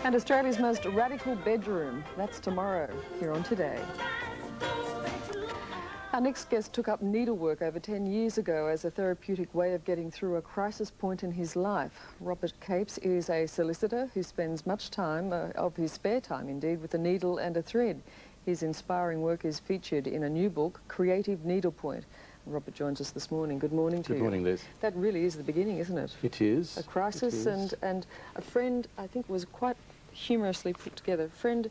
And Australia's most radical bedroom, that's tomorrow, here on Today. Our next guest took up needlework over 10 years ago as a therapeutic way of getting through a crisis point in his life. Robert Capes is a solicitor who spends much time, of his spare time indeed, with a needle and a thread. His inspiring work is featured in a new book, Creative Needlepoint. Robert joins us this morning. Good morning to you. Good morning, Liz. That really is the beginning, isn't it? It is. A crisis and a friend, I think, was quite humorously put together. A friend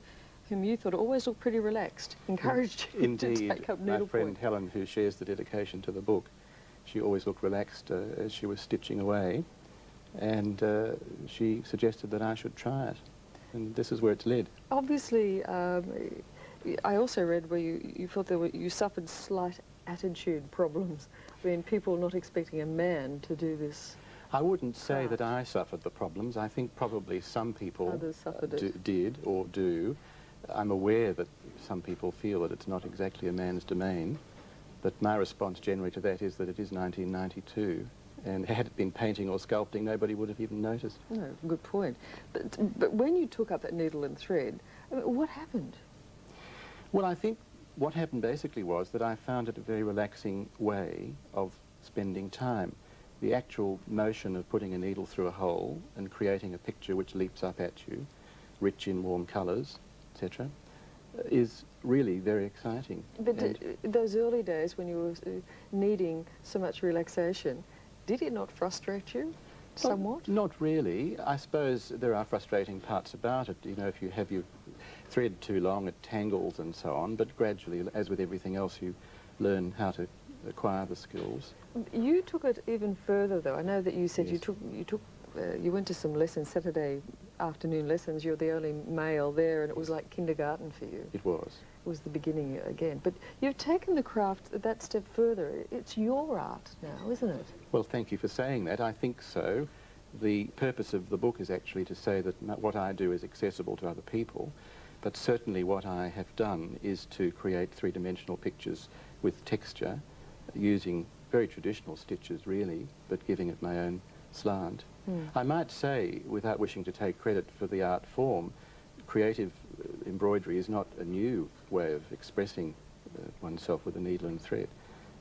whom you thought always looked pretty relaxed, encouraged you to take up needlepoint. My friend Helen, who shares the dedication to the book, she always looked relaxed as she was stitching away, and she suggested that I should try it, and this is where it's led. Obviously, I also read where you felt you suffered slight attitude problems. I mean, people not expecting a man to do this. I wouldn't say that I suffered the problems. I think probably some people did or do. I'm aware that some people feel that it's not exactly a man's domain, but my response generally to that is that it is 1992, and had it been painting or sculpting, nobody would have even noticed. No, good point. But when you took up that needle and thread, what happened? Well, I think what happened basically was that I found it a very relaxing way of spending time. The actual motion of putting a needle through a hole and creating a picture which leaps up at you, rich in warm colours, etc., is really very exciting. But those early days when you were needing so much relaxation, did it not frustrate you somewhat? Not really. I suppose there are frustrating parts about it. You know, if you have your thread too long, it tangles and so on, but gradually, as with everything else, you learn how to acquire the skills. You took it even further, though. I know that you said yes. you went to some lessons, Saturday afternoon lessons. You're the only male there, and it was like kindergarten for you. It was. It was the beginning again. But you've taken the craft that step further. It's your art now, isn't it? Well, thank you for saying that. I think so. The purpose of the book is actually to say that what I do is accessible to other people, but certainly what I have done is to create three-dimensional pictures with texture, using very traditional stitches, really, but giving it my own slant. I might say, without wishing to take credit for the art form, creative embroidery is not a new way of expressing oneself with a needle and thread.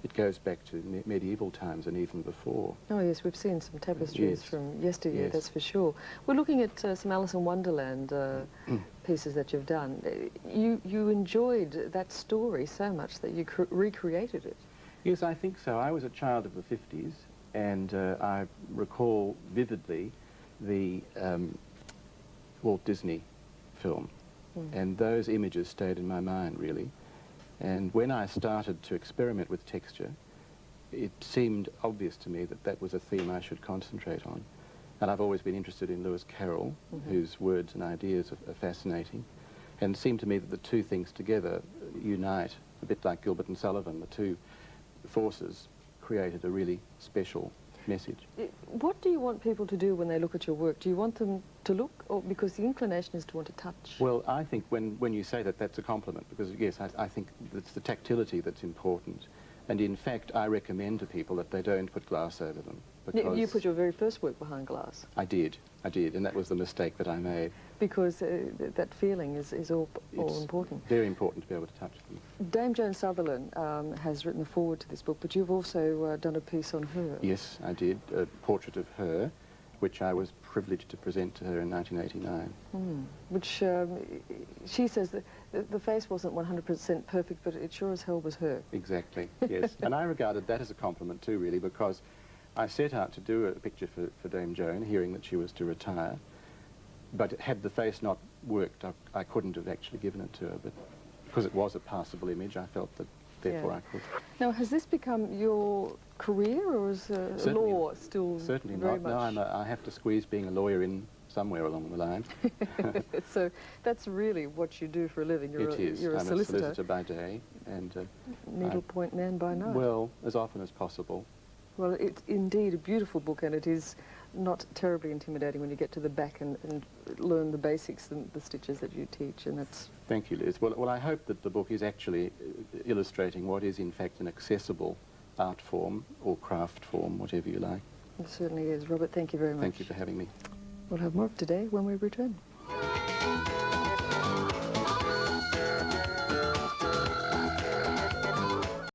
It goes back to medieval times and even before. Oh yes, we've seen some tapestries from yesteryear, yes. That's for sure. We're looking at some Alice in Wonderland pieces that you've done. You enjoyed that story so much that you recreated it. Yes, I think so. I was a child of the 50s, and I recall vividly the Walt Disney film, and those images stayed in my mind, really. And when I started to experiment with texture, it seemed obvious to me that that was a theme I should concentrate on. And I've always been interested in Lewis Carroll, whose words and ideas are fascinating, and it seemed to me that the two things together unite, a bit like Gilbert and Sullivan. The two forces created a really special message. What do you want people to do when they look at your work? Do you want them to look, or because the inclination is to want to touch? Well, I think when you say that, that's a compliment, because yes, I think it's the tactility that's important. And in fact, I recommend to people that they don't put glass over them. Because you put your very first work behind glass. I did, and that was the mistake that I made. Because that feeling is all important. Very important to be able to touch them. Dame Joan Sutherland has written the foreword to this book, but you've also done a piece on her. Yes, I did, a portrait of her, which I was privileged to present to her in 1989. Which she says that the face wasn't 100% perfect, but it sure as hell was her. Exactly, yes. And I regarded that as a compliment too, really, because I set out to do a picture for Dame Joan, hearing that she was to retire. But had the face not worked, I couldn't have actually given it to her. But because it was a passable image, I felt that therefore I could. Now, has this become your career, or is law still certainly very not? much? No, I have to squeeze being a lawyer in somewhere along the line. So that's really what you do for a living. You're a I'm solicitor. a solicitor by day, and needlepoint man by night. Well, as often as possible. Well, it's indeed a beautiful book, and it is not terribly intimidating when you get to the back and learn the basics, the stitches that you teach, and that's... Thank you, Liz. Well, I hope that the book is actually illustrating what is, in fact, an accessible art form or craft form, whatever you like. It certainly is. Robert, thank you very much. Thank you for having me. We'll have more of Today when we return. Needlepoint.